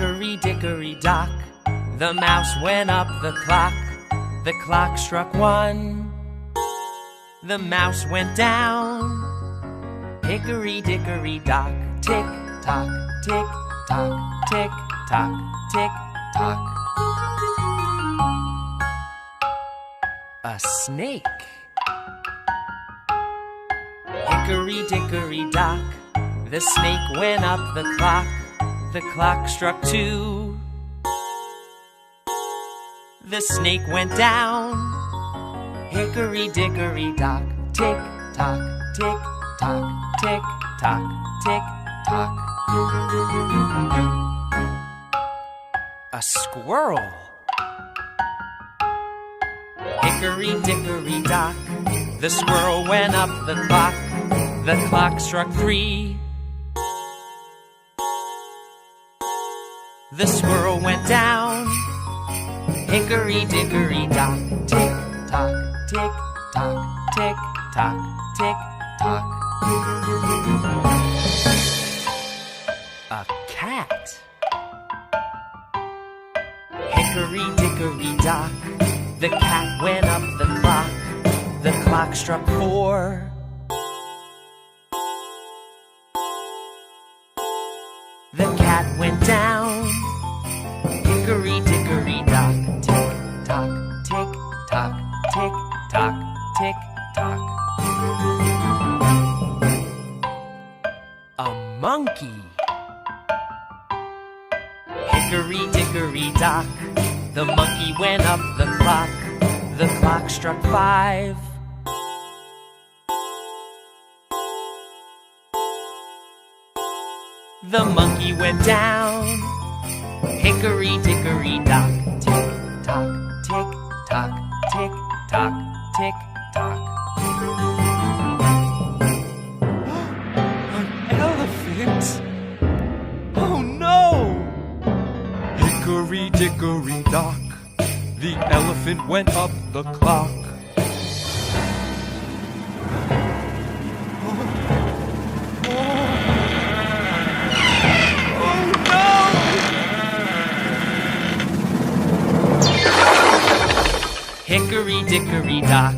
Hickory dickory dock, the mouse went up the clock. The clock struck 1, the mouse went down. Hickory dickory dock, tick tock, tick tock, tick tock, tick tock. A snake. Hickory dickory dock, the snake went up the clock. The clock struck 2, the snake went down. Hickory dickory dock, tick tock, tick tock, tick tock, tick tock. A squirrel. Hickory dickory dock, the squirrel went up the clock. The clock struck 3, the squirrel went down. Hickory dickory dock, tick tock, tick tock, tick tock, tick tock. A cat. Hickory dickory dock, the cat went up the clock. The clock struck 4, the cat went down. Hickory dickory dock, tick tock, tick tock, tick tock, tick tock. A monkey. Hickory dickory dock, the monkey went up the clock. The clock struck 5, the monkey went down. Hickory dickory dock, tick tock, tick tock, tick tock, tick tock. An elephant? Oh no! Hickory dickory dock, the elephant went up the clock. Hickory dickory dock,